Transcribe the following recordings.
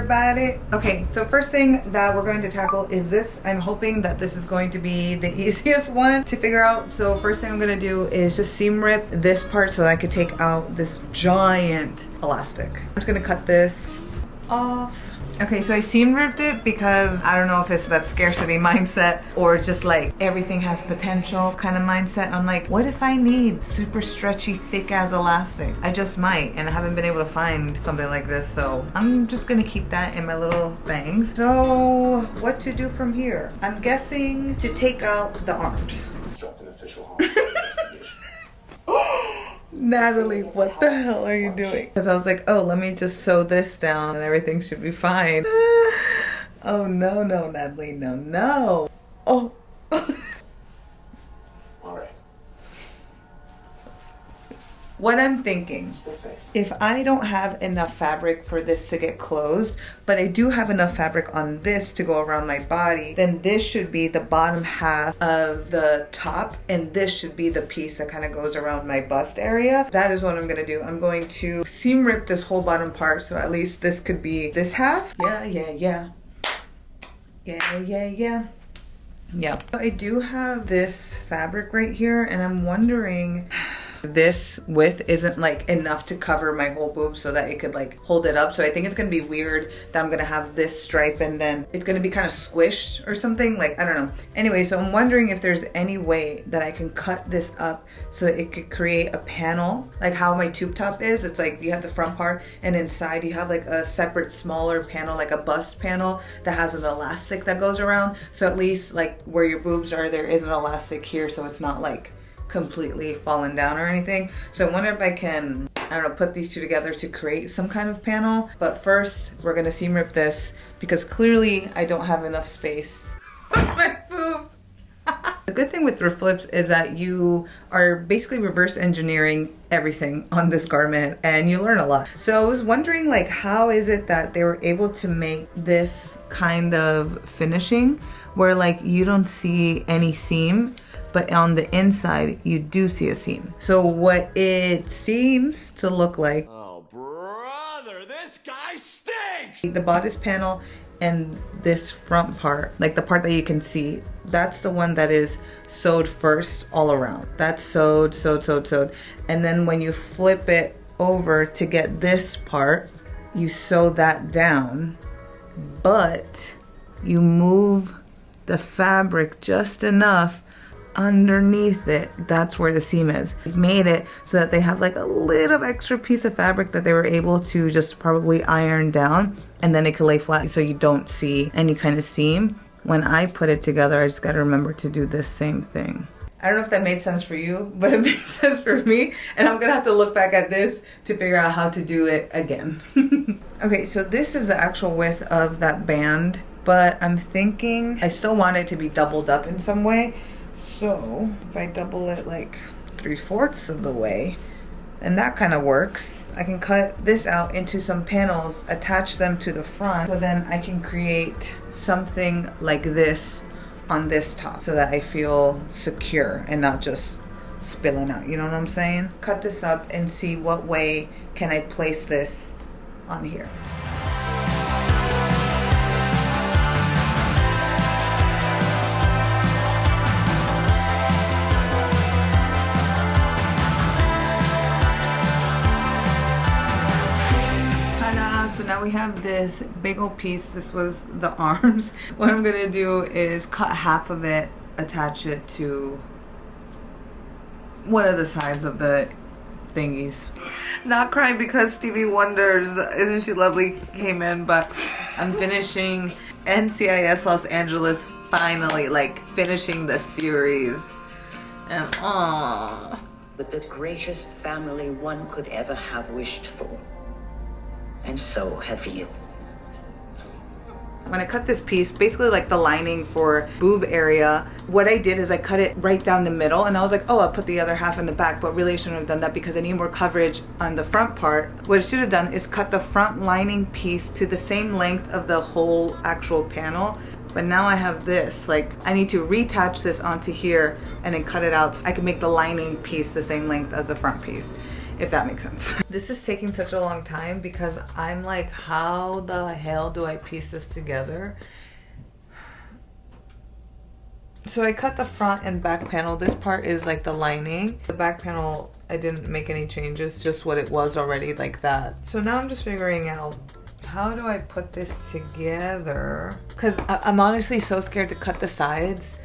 about it. Okay, so first thing that we're going to tackle is this. I'm hoping that this is going to be the easiest one to figure out. So first thing I'm gonna do is just seam rip this part so that I could take out this giant elastic. I'm just gonna cut this off. Okay, so I seam ripped it because I don't know if it's that scarcity mindset or just like everything has potential kind of mindset. I'm like, what if I need super stretchy, thick as elastic? I just might, and I haven't been able to find something like this, so I'm just gonna keep that in my little things. So what to do from here? I'm guessing to take out the arms. Instruct an official homicide investigation. Natalie, what the hell are you doing? Because I was like, oh, let me just sew this down and everything should be fine. Oh, no, Natalie, no. Oh. All right. What I'm thinking, Stay safe. if I don't have enough fabric for this to get closed, but I do have enough fabric on this to go around my body, then this should be the bottom half of the top, and this should be the piece that kind of goes around my bust area. That is what I'm gonna do. I'm going to seam rip this whole bottom part, so at least this could be this half. Yeah. So I do have this fabric right here, and I'm wondering, this width isn't like enough to cover my whole boob so that it could like hold it up. So I think it's gonna be weird that I'm gonna have this stripe and then it's gonna be kind of squished or something, like I don't know. Anyway, so I'm wondering if there's any way that I can cut this up so that it could create a panel, like how my tube top is. It's like you have the front part and inside you have like a separate smaller panel, like a bust panel that has an elastic that goes around. So at least like where your boobs are, there is an elastic here, so it's not like completely fallen down or anything. So I wonder if I can, I don't know, put these two together to create some kind of panel. But first we're gonna seam rip this because clearly I don't have enough space on my boobs. The good thing with thrift flips is that you are basically reverse engineering everything on this garment and you learn a lot. So I was wondering, like, how is it that they were able to make this kind of finishing where like you don't see any seam, but on the inside you do see a seam. So what it seems to look like, Oh, brother, this guy stinks! the bodice panel and this front part, like the part that you can see, that's the one that is sewed first all around. That's sewed. And then when you flip it over to get this part, you sew that down, but you move the fabric just enough underneath it. That's where the seam is. They've made it so that they have like a little extra piece of fabric that they were able to just probably iron down, and then it can lay flat so you don't see any kind of seam. When I put it together, I just got to remember to do this same thing. I don't know if that made sense for you, but it made sense for me, and I'm gonna have to look back at this to figure out how to do it again. Okay, so this is the actual width of that band, but I'm thinking I still want it to be doubled up in some way. So if I double it like 3/4 of the way, and that kind of works. I can cut this out into some panels, attach them to the front, so then I can create something like this on this top so that I feel secure and not just spilling out, you know what I'm saying? Cut this up and see what way can I place this on here. So now we have this big old piece. This was the arms. What I'm gonna do is cut half of it, attach it to one of the sides of the thingies. Not crying because Stevie Wonder's Isn't She Lovely came in, but I'm finishing NCIS Los Angeles, finally, like finishing the series. And aww. With the greatest family one could ever have wished for. And so have you. When I cut this piece, basically like the lining for boob area, what I did is I cut it right down the middle, and I was like, oh, I'll put the other half in the back, but really I shouldn't have done that because I need more coverage on the front part. What I should have done is cut the front lining piece to the same length of the whole actual panel. But now I have this, like I need to reattach this onto here and then cut it out so I can make the lining piece the same length as the front piece. if that makes sense. This is taking such a long time because I'm like, how the hell do I piece this together? So I cut the front and back panel. This part is like the lining. The back panel, I didn't make any changes, just what it was already like that. So now I'm just figuring out, how do I put this together? Because I'm honestly so scared to cut the sides.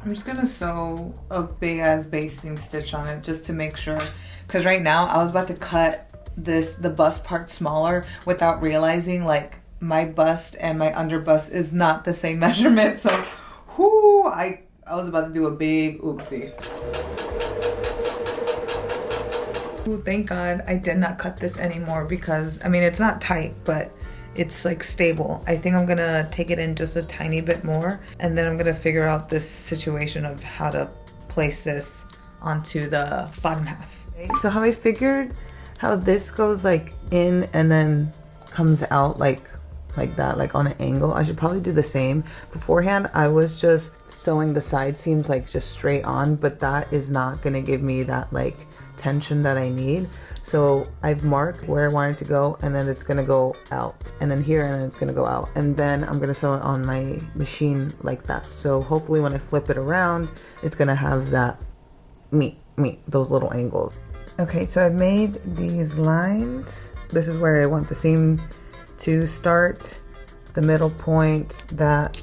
I'm just gonna sew a big ass basting stitch on it just to make sure. Because right now I was about to cut the bust part smaller without realizing like my bust and my under bust is not the same measurement. So whoo, I was about to do a big oopsie. Ooh, thank God I did not cut this anymore because, I mean, it's not tight, but it's like stable. I think I'm gonna take it in just a tiny bit more, and then I'm gonna figure out this situation of how to place this onto the bottom half. Okay, so how I figured how this goes like in and then comes out like that, like on an angle, I should probably do the same. Beforehand I was just sewing the side seams like just straight on, but that is not gonna give me that like tension that I need. So I've marked where I want it to go, and then it's gonna go out, and then here, and then it's gonna go out, and then I'm gonna sew it on my machine like that. So hopefully when I flip it around, it's gonna have that meet those little angles. Okay, so I've made these lines. This is where I want the seam to start, the middle point, that.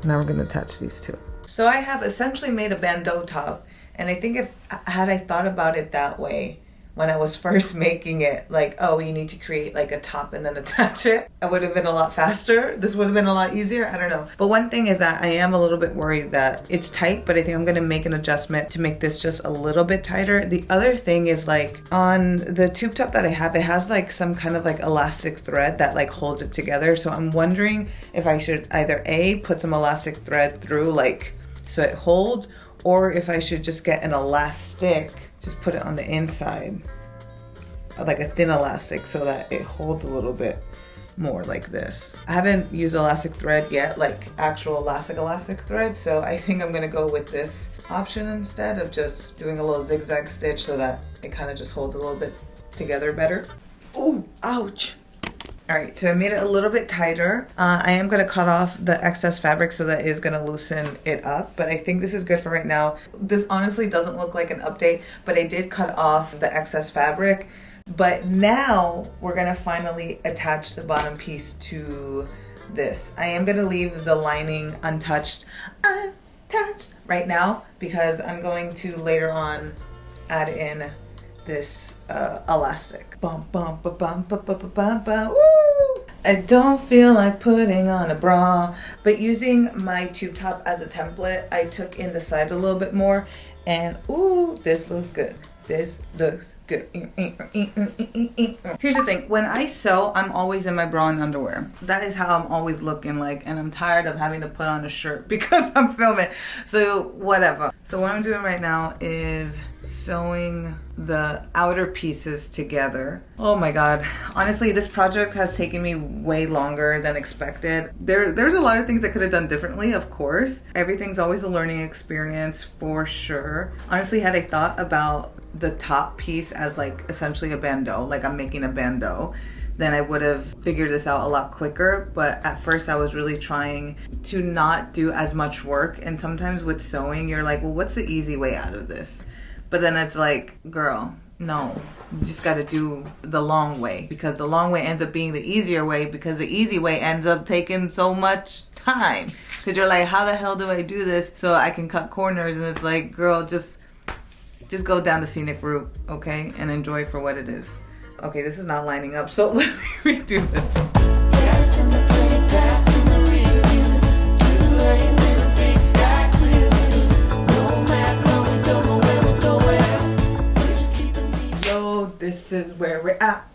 Now we're gonna attach these two. So I have essentially made a bandeau top, and I think had I thought about it that way when I was first making it, like, oh, you need to create like a top and then attach it, it would have been a lot faster. This would have been a lot easier. I don't know. But one thing is that I am a little bit worried that it's tight, but I think I'm gonna make an adjustment to make this just a little bit tighter. The other thing is like on the tube top that I have, it has like some kind of like elastic thread that like holds it together. So I'm wondering if I should either A, put some elastic thread through like so it holds, or if I should just get an elastic, just put it on the inside, like a thin elastic, so that it holds a little bit more like this. I haven't used elastic thread yet, like actual elastic thread, so I think I'm gonna go with this option instead of just doing a little zigzag stitch so that it kind of just holds a little bit together better. Oh, ouch. All right, so I made it a little bit tighter. I am gonna cut off the excess fabric, so that is gonna loosen it up, but I think this is good for right now. This honestly doesn't look like an update, but I did cut off the excess fabric. But now we're gonna finally attach the bottom piece to this. I am gonna leave the lining untouched right now, because I'm going to later on add in this elastic. Bum, bum, ba, bum, ba, ba, ba, bum, ba. Woo! I don't feel like putting on a bra, but using my tube top as a template, I took in the sides a little bit more, and ooh, this looks good. This looks good. Here's the thing, when I sew, I'm always in my bra and underwear. That is how I'm always looking like, and I'm tired of having to put on a shirt because I'm filming. So whatever. So what I'm doing right now is sewing the outer pieces together. Oh my God. Honestly, this project has taken me way longer than expected. There's a lot of things I could have done differently, of course. Everything's always a learning experience for sure. Honestly, had I thought about the top piece as like essentially a bandeau, like I'm making a bandeau, then I would have figured this out a lot quicker. But at first I was really trying to not do as much work, and sometimes with sewing you're like, well, what's the easy way out of this? But then it's like, girl, no, you just got to do the long way, because the long way ends up being the easier way, because the easy way ends up taking so much time, because you're like, how the hell do I do this so I can cut corners? And it's like, girl, just go down the scenic route, okay, and enjoy it for what it is. Okay, this is not lining up, so let me redo this. Gas in the tank, gas in the rear view. 2 lanes in a big sky clear view. No map, no, we don't know where we're going. We're just keeping these. Yo, this is where we're at.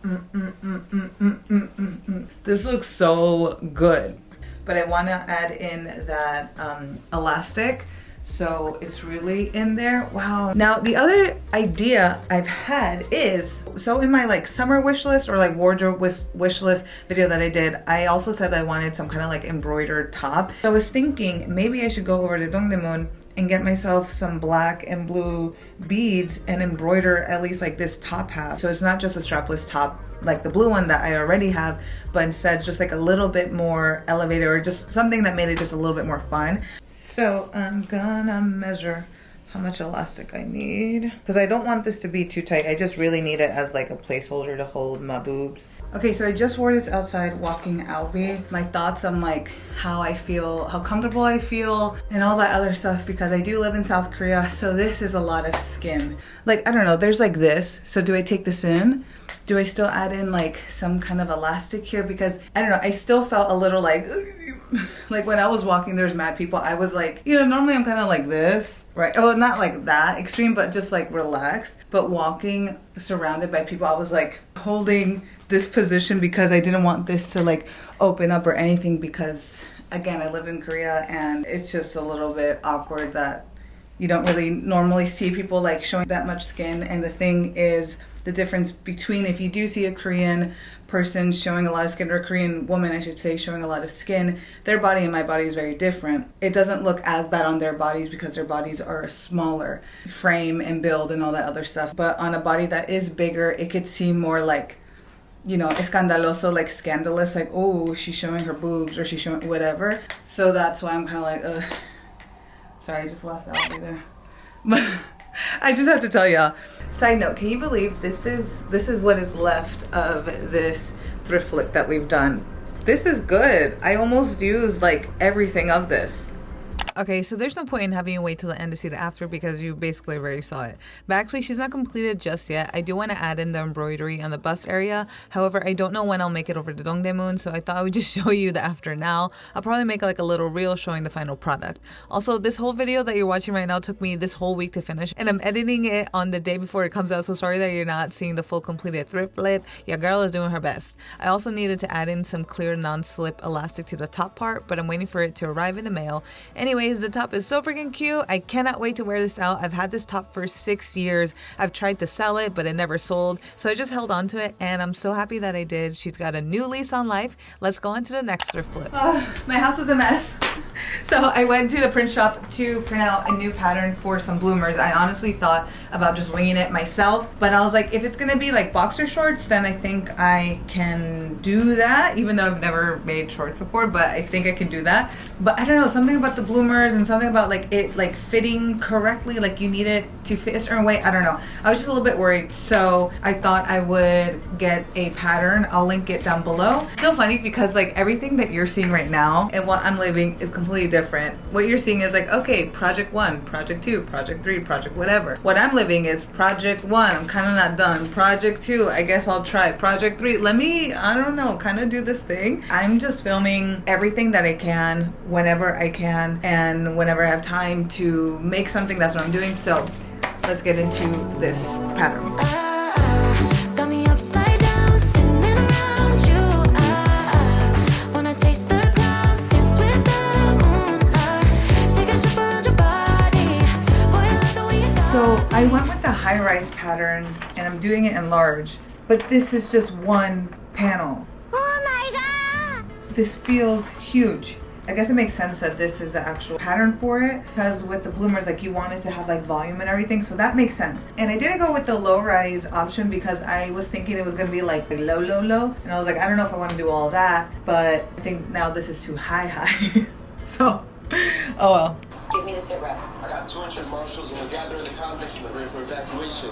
This looks so good. But I want to add in that elastic So it's really in there. Wow. Now the other idea I've had is, so in my like summer wish list or like wardrobe wish list video that I did, I also said I wanted some kind of like embroidered top. So I was thinking maybe I should go over to Dongdaemun and get myself some black and blue beads and embroider at least like this top half. So it's not just a strapless top like the blue one that I already have, but instead just like a little bit more elevated or just something that made it just a little bit more fun. So I'm gonna measure how much elastic I need because I don't want this to be too tight. I just really need it as like a placeholder to hold my boobs. Okay, so I just wore this outside walking Albie. My thoughts on like how I feel, how comfortable I feel and all that other stuff because I do live in South Korea. So this is a lot of skin. Like, I don't know, there's like this. So do I take this in? Do I still add in like some kind of elastic here? Because I don't know, I still felt a little like when I was walking, there's mad people. I was like, you know, normally I'm kind of like this, right? Oh, not like that extreme, but just like relaxed. But walking surrounded by people, I was like holding this position because I didn't want this to like open up or anything because again, I live in Korea and it's just a little bit awkward that you don't really normally see people like showing that much skin. And the thing is, the difference between if you do see a Korean person showing a lot of skin, or a Korean woman I should say showing a lot of skin, their body and my body is very different. It doesn't look as bad on their bodies because their bodies are a smaller frame and build and all that other stuff. But on a body that is bigger, it could seem more like, you know, escandaloso, like scandalous, like, oh, she's showing her boobs or she's showing whatever. So that's why I'm kind of like, ugh. Sorry, I just left that over there. But I just have to tell y'all. Side note, can you believe this is what is left of this thrift flip that we've done? This is good. I almost used like everything of this. Okay, so there's no point in having you wait till the end to see the after because you basically already saw it. But actually, she's not completed just yet. I do want to add in the embroidery on the bust area. However, I don't know when I'll make it over to Dongdaemun, so I thought I would just show you the after now. I'll probably make like a little reel showing the final product. Also, this whole video that you're watching right now took me this whole week to finish, and I'm editing it on the day before it comes out, so sorry that you're not seeing the full completed thrift flip. Your girl is doing her best. I also needed to add in some clear non-slip elastic to the top part, but I'm waiting for it to arrive in the mail. Anyways, the top is so freaking cute. I cannot wait to wear this out. I've had this top for 6 years. I've tried to sell it, but it never sold. So I just held on to it, and I'm so happy that I did. She's got a new lease on life. Let's go on to the next thrift flip. My house is a mess. So I went to the print shop to print out a new pattern for some bloomers. I honestly thought about just winging it myself, but I was like, if it's gonna be like boxer shorts, then I think I can do that, even though I've never made shorts before, but I think I can do that. But I don't know, something about the bloomers and something about like it like fitting correctly, like you need it to fit a certain way. I don't know. I was just a little bit worried, so I thought I would get a pattern. I'll link it down below. It's so funny because like everything that you're seeing right now and what I'm living is completely different. What you're seeing is like, okay, project 1, project 2, project 3, project whatever. What I'm living is project 1, I'm kind of not done. Project 2, I guess I'll try. Project 3, let me, I don't know, kind of do this thing. I'm just filming everything that I can whenever I can and whenever I have time to make something. That's what I'm doing. So let's get into this pattern. Got me upside down, spinning around you. Wanna taste the clouds, dance with the moon. Take a trip around your body. Boy, I love the way you go. So I went with the high-rise pattern and I'm doing it in large, but this is just one panel. Oh my god! This feels huge. I guess it makes sense that this is the actual pattern for it because with the bloomers, like you wanted to have like volume and everything, so that makes sense. And I didn't go with the low rise option because I was thinking it was gonna be like the low, and I was like, I don't know if I want to do all that, but I think now this is too high. So, oh well. Give me the sit rep. I got 200 marshals and we're gathering the convicts in the rear for evacuation.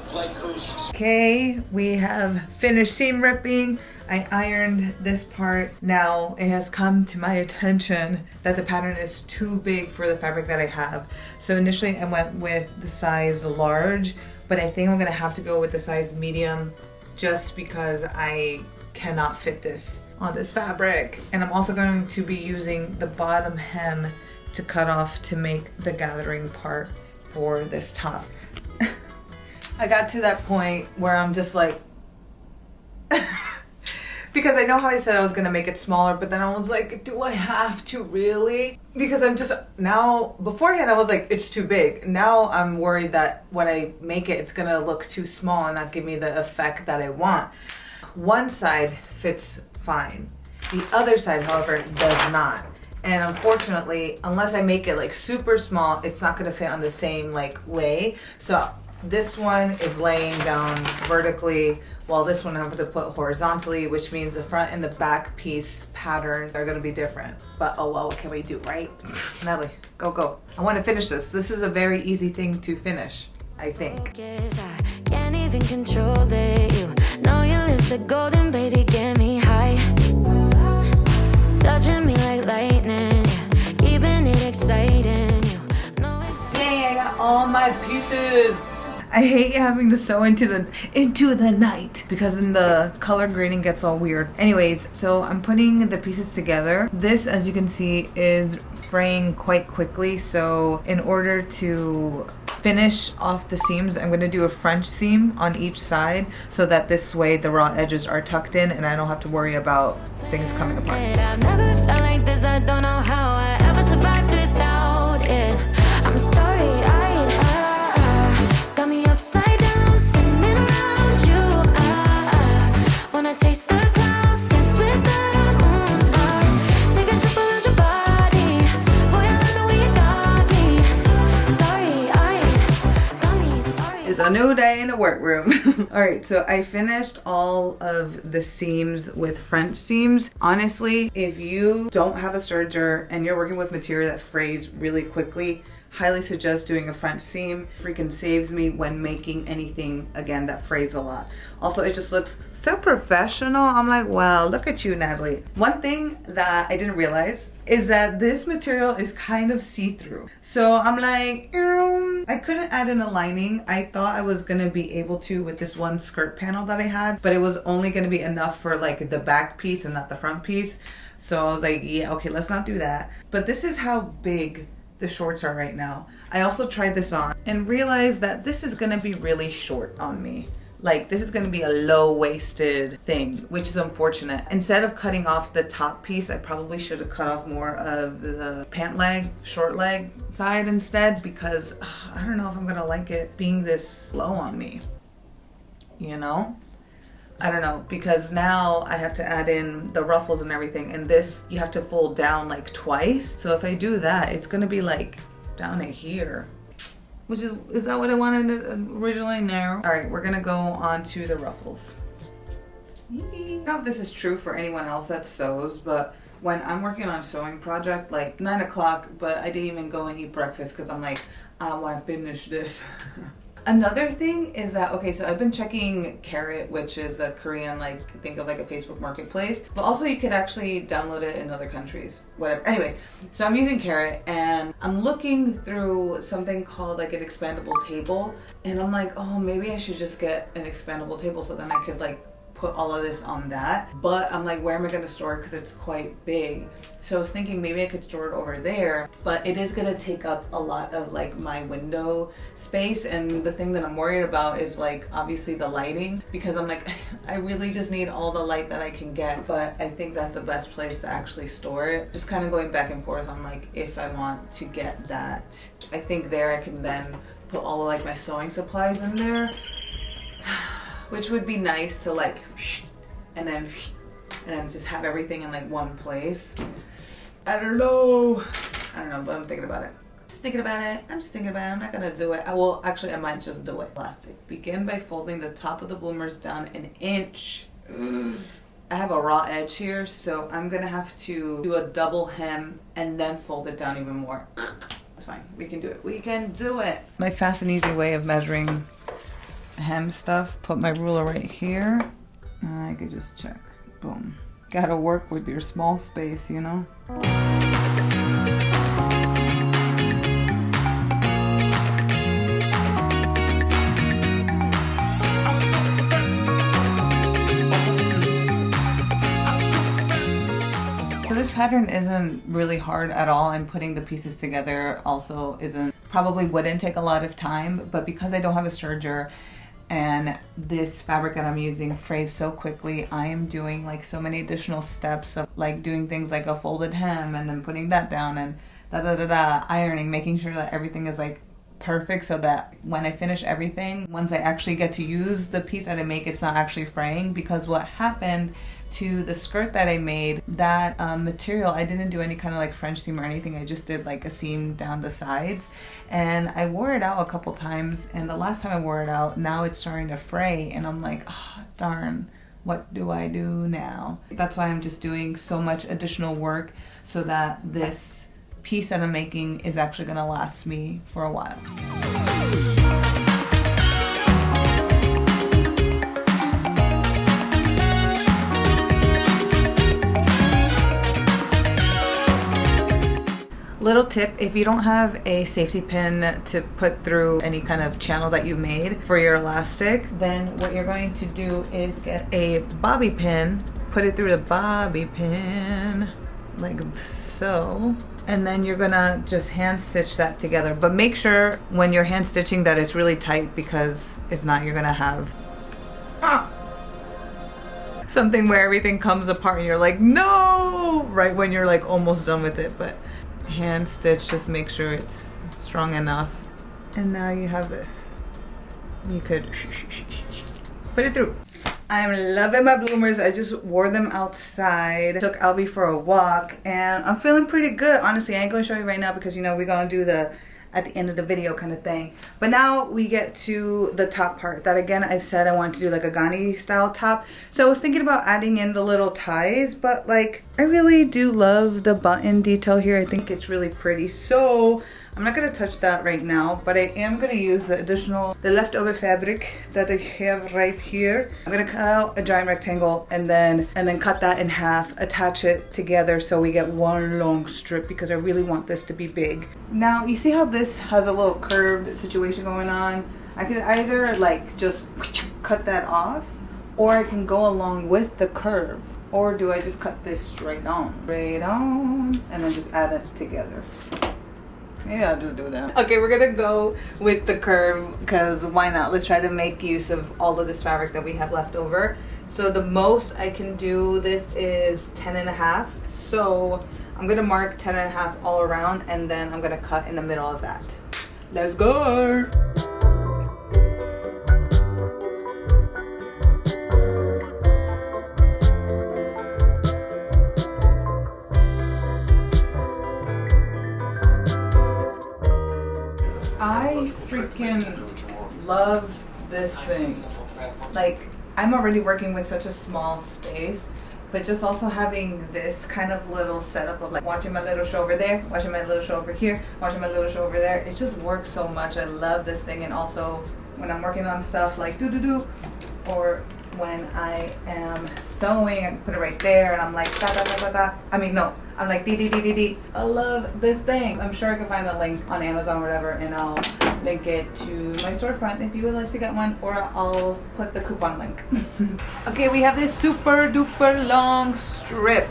Flight crews. Okay, we have finished seam ripping. I ironed this part. Now it has come to my attention that the pattern is too big for the fabric that I have. So initially I went with the size large, but I think I'm gonna have to go with the size medium just because I cannot fit this on this fabric. And I'm also going to be using the bottom hem to cut off to make the gathering part for this top. I got to that point where I'm just like Because I know how I said I was gonna make it smaller, but then I was like, do I have to really? Because I'm just, now, beforehand I was like, it's too big. Now I'm worried that when I make it, it's gonna look too small and not give me the effect that I want. One side fits fine. The other side, however, does not. And unfortunately, unless I make it like super small, it's not gonna fit on the same like way. So this one is laying down vertically, while this one I have to put horizontally, which means the front and the back piece pattern are gonna be different. But oh well, what can we do, right? Natalie, go, go. I wanna finish this. This is a very easy thing to finish, I think. I can't even control it. You know your lips are golden, baby, get me high. Touching me like lightning, yeah. Keeping it exciting. You know Yay, I got all my pieces. I hate having to sew into the night because then the color grading gets all weird. Anyways, so I'm putting the pieces together. This, as you can see, is fraying quite quickly. So in order to finish off the seams, I'm going to do a French seam on each side so that this way the raw edges are tucked in and I don't have to worry about things coming apart. I've never felt like this, I don't know how I ever survived without it. I'm starry-eyed, got me upside down, spinning around you. Wanna taste the clouds, dance with the moon. Take a trip around your body, boy, I love the way you got me. Starry-eyed, got me starry. It's a new day in the workroom. All right, so I finished all of the seams with French seams. Honestly, if you don't have a serger and you're working with material that frays really quickly, highly suggest doing a French seam. Freaking saves me when making anything, again, that frays a lot. Also, it just looks so professional. I'm like, wow, look at you, Natalie. One thing that I didn't realize is that this material is kind of see-through. So I'm like, I couldn't add in a lining. I thought I was gonna be able to with this one skirt panel that I had, but it was only gonna be enough for like the back piece and not the front piece. So I was like, yeah, okay, let's not do that. But this is how big the shorts are right now. I also tried this on and realized that this is gonna be really short on me. Like, this is gonna be a low-waisted thing, which is unfortunate. Instead of cutting off the top piece, I probably should have cut off more of the pant leg, short leg side instead, because I don't know if I'm gonna like it being this low on me, you know? I don't know, because now I have to add in the ruffles and everything, and this you have to fold down like twice. So if I do that, it's gonna be like down to here, which is that what I wanted originally? No. All right, we're gonna go on to the ruffles. I don't know if this is true for anyone else that sews, but when I'm working on a sewing project, like 9 o'clock, but I didn't even go and eat breakfast because I'm like, I want to finish this. Another thing is that, okay, so I've been checking Carrot, which is a Korean, like, think of like a Facebook marketplace, but also you could actually download it in other countries, whatever. Anyways, so I'm using Carrot and I'm looking through something called like an expandable table, and I'm like, oh, maybe I should just get an expandable table so then I could like put all of this on that. But I'm like, where am I going to store it, because it's quite big. So I was thinking maybe I could store it over there, but it is going to take up a lot of like my window space. And the thing that I'm worried about is like obviously the lighting, because I'm like, I really just need all the light that I can get. But I think that's the best place to actually store it. Just kind of going back and forth on like if I want to get that. I think there I can then put all of like my sewing supplies in there, which would be nice to like, and then just have everything in like one place. I don't know, but I'm thinking about it. I'm just thinking about it. I'm not gonna do it. I might just do it. Plastic. Begin by folding the top of the bloomers down an inch. I have a raw edge here, so I'm gonna have to do a double hem and then fold it down even more. That's fine. We can do it. We can do it. My fast and easy way of measuring hem stuff, put my ruler right here. I could just check. Boom. Gotta work with your small space, you know? So this pattern isn't really hard at all, and putting the pieces together also probably wouldn't take a lot of time, but because I don't have a serger, and this fabric that I'm using frays so quickly. I am doing like so many additional steps of like doing things like a folded hem and then putting that down and ironing, making sure that everything is like perfect so that when I finish everything, once I actually get to use the piece that I make, it's not actually fraying. Because what happened to the skirt that I made, that material, I didn't do any kind of like French seam or anything. I just did like a seam down the sides, and I wore it out a couple times, and the last time I wore it out, now it's starting to fray, and I'm like, oh, darn, what do I do now? That's why I'm just doing so much additional work so that this piece that I'm making is actually gonna last me for a while. Little tip, if you don't have a safety pin to put through any kind of channel that you made for your elastic, then what you're going to do is get a bobby pin, put it through the bobby pin like so, and then you're gonna just hand stitch that together. But make sure when you're hand stitching that it's really tight, because if not, you're gonna have something where everything comes apart and you're like, no, right when you're like almost done with it. But hand stitch, just make sure it's strong enough. And now you have this. You could put it through. I'm loving my bloomers. I just wore them outside. Took Albie for a walk and I'm feeling pretty good. Honestly, I ain't gonna show you right now because you know we're gonna do the at the end of the video kind of thing. But now we get to the top part that, again, I said I wanted to do like a ganni style top. So I was thinking about adding in the little ties, but like I really do love the button detail here. I think it's really pretty. So I'm not gonna touch that right now, but I am gonna use the leftover fabric that I have right here. I'm gonna cut out a giant rectangle and then cut that in half, attach it together so we get one long strip, because I really want this to be big. Now you see how this has a little curved situation going on? I could either like just cut that off, or I can go along with the curve. Or do I just cut this straight on, and then just add it together? Maybe I'll just do that. Okay, we're gonna go with the curve because why not? Let's try to make use of all of this fabric that we have left over. So the most I can do this is 10.5. So I'm gonna mark 10.5 all around, and then I'm gonna cut in the middle of that. Let's go. I freaking love this thing. Like, I'm already working with such a small space, but just also having this kind of little setup of like watching my little show over there, watching my little show over here, watching my little show over there, it just works so much. I love this thing. And also when I'm working on stuff like or when I am sewing, I can put it right there and I'm like I'm like dee. I love this thing. I'm sure I can find the link on Amazon or whatever, and I'll link it to my storefront if you would like to get one, or I'll put the coupon link. Okay, we have this super duper long strip.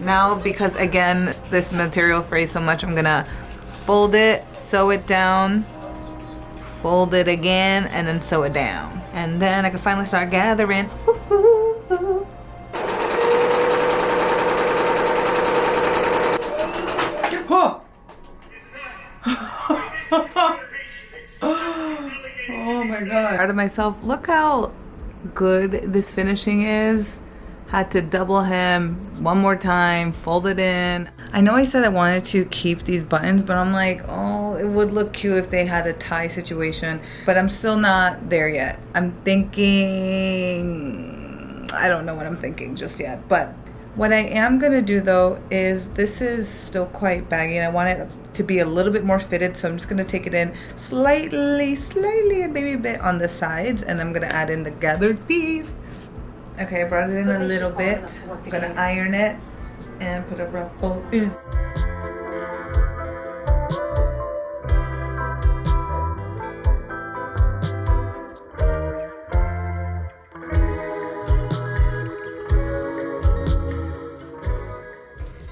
Now, because again, this material frays so much, I'm gonna fold it, sew it down, fold it again, and then sew it down. And then I can finally start gathering. Oh my god. Proud of myself. Look how good this finishing is. Had to double hem one more time, fold it in. I know I said I wanted to keep these buttons, but I'm like, oh, it would look cute if they had a tie situation, but I'm still not there yet. I'm thinking, I don't know what I'm thinking just yet, but what I am gonna do though is, this is still quite baggy and I want it to be a little bit more fitted, so I'm just gonna take it in slightly a baby bit on the sides, and I'm gonna add in the gathered piece. Okay, I brought it in a little bit. I'm gonna iron it and put a ruffle in.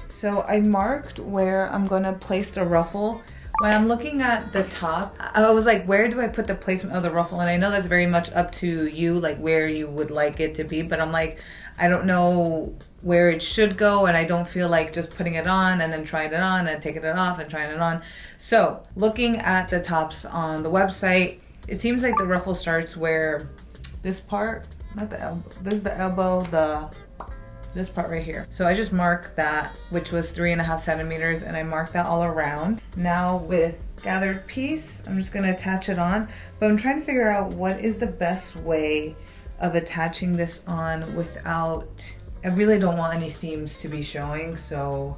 So I marked where I'm gonna place the ruffle When I'm looking at the top, I was like, where do I put the placement of the ruffle? And I know that's very much up to you, like where you would like it to be. But I'm like, I don't know where it should go. And I don't feel like just putting it on and then trying it on and taking it off and trying it on. So looking at the tops on the website, it seems like the ruffle starts where this part, not the elbow, this is the elbow, this part right here. So I just marked that, which was 3.5 centimeters, and I marked that all around. Now with gathered piece, I'm just gonna attach it on, but I'm trying to figure out what is the best way of attaching this on without, I really don't want any seams to be showing, so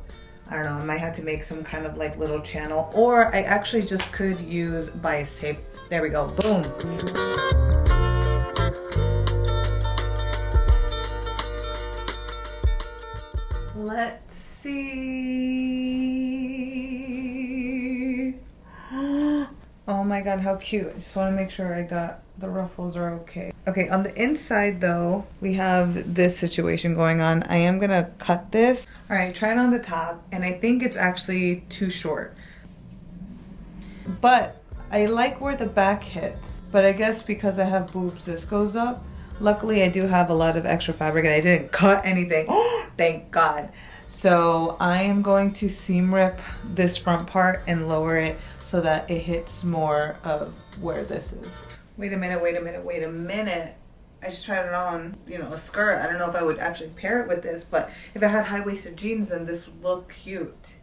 I don't know, I might have to make some kind of like little channel, or I actually just could use bias tape. There we go, boom. Let's see. Oh my god, how cute. I just want to make sure I got the ruffles are okay. Okay, on the inside though, we have this situation going on. I am gonna cut this. All right, try it on the top, and I think it's actually too short. But I like where the back hits. But I guess because I have boobs, this goes up. Luckily, I do have a lot of extra fabric and I didn't cut anything. Thank God. So I am going to seam rip this front part and lower it so that it hits more of where this is. Wait a minute. I just tried it on, you know, a skirt. I don't know if I would actually pair it with this, but if I had high-waisted jeans, then this would look cute.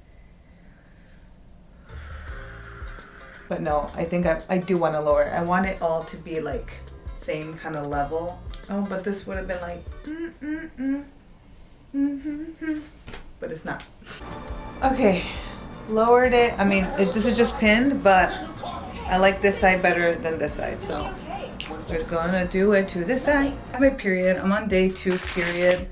But no, I think I do want to lower it. I want it all to be like same kind of level. Oh, but this would have been like but it's not. Okay, lowered it. I mean, this is just pinned, but I like this side better than this side, so we're gonna do it to this side. I have my period. I'm on day 2 period,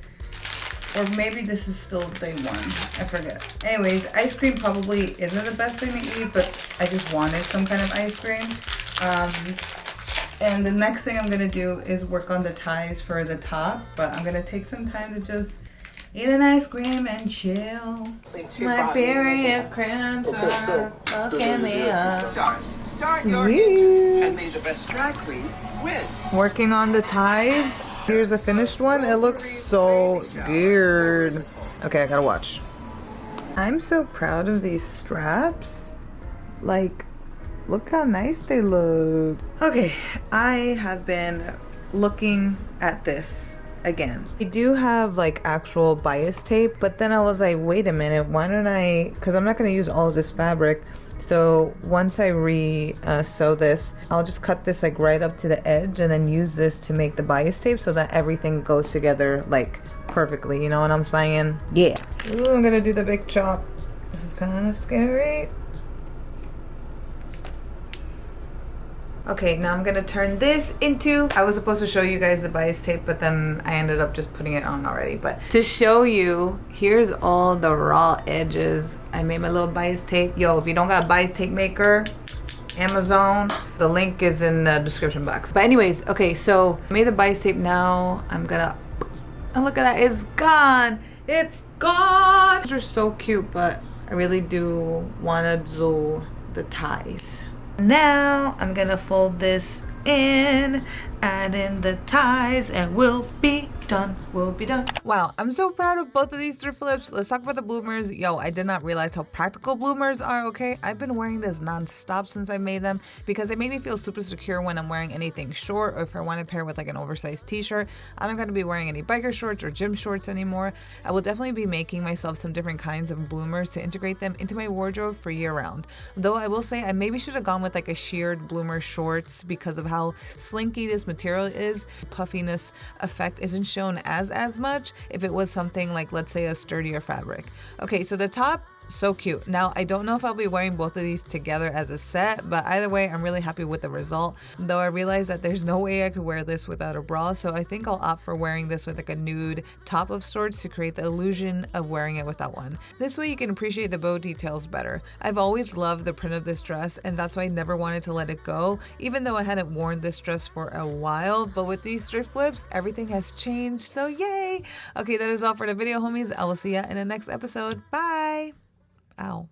or maybe this is still day 1. I forget. Anyways, ice cream probably isn't the best thing to eat, but I just wanted some kind of ice cream. And the next thing I'm gonna do is work on the ties for the top, but I'm gonna take some time to just eat an ice cream and chill. My period cramps are fucking me up. Start your and may the best drag queen win. Working on the ties. Here's the finished one. It looks so weird. Okay, I gotta watch. I'm so proud of these straps. Like, look how nice they look. Okay, I have been looking at this again. I do have like actual bias tape, but then I was like, wait a minute, why don't I, because I'm not going to use all of this fabric. So once I sew this, I'll just cut this like right up to the edge and then use this to make the bias tape so that everything goes together like perfectly. You know what I'm saying? Yeah. Ooh, I'm going to do the big chop. This is kind of scary. Okay, now I'm gonna turn this into, I was supposed to show you guys the bias tape, but then I ended up just putting it on already. But to show you, here's all the raw edges. I made my little bias tape. Yo, if you don't got a bias tape maker, Amazon, the link is in the description box. But anyways, okay, so I made the bias tape. Now I'm gonna, oh, look at that, it's gone. It's gone. These are so cute, but I really do wanna do the ties. Now I'm gonna fold this in, add in the ties, and we'll be done. We'll be done. Wow, I'm so proud of both of these thrift flips. Let's talk about the bloomers. Yo, I did not realize how practical bloomers are, okay? I've been wearing this non-stop since I made them because they make me feel super secure when I'm wearing anything short, or if I want to pair with like an oversized t-shirt. I'm not gonna be wearing any biker shorts or gym shorts anymore. I will definitely be making myself some different kinds of bloomers to integrate them into my wardrobe for year-round. Though I will say I maybe should have gone with like a sheared bloomer shorts because of how slinky this material is. The puffiness effect isn't shown as much if it was something like, let's say, a sturdier fabric. Okay, so the top, so cute. Now, I don't know if I'll be wearing both of these together as a set, but either way, I'm really happy with the result. Though I realize that there's no way I could wear this without a bra, so I think I'll opt for wearing this with like a nude top of sorts to create the illusion of wearing it without one. This way you can appreciate the bow details better. I've always loved the print of this dress, and that's why I never wanted to let it go, even though I hadn't worn this dress for a while. But with these thrift flips, everything has changed, so yay! Okay, that is all for the video, homies. I will see ya in the next episode. Bye! Ow.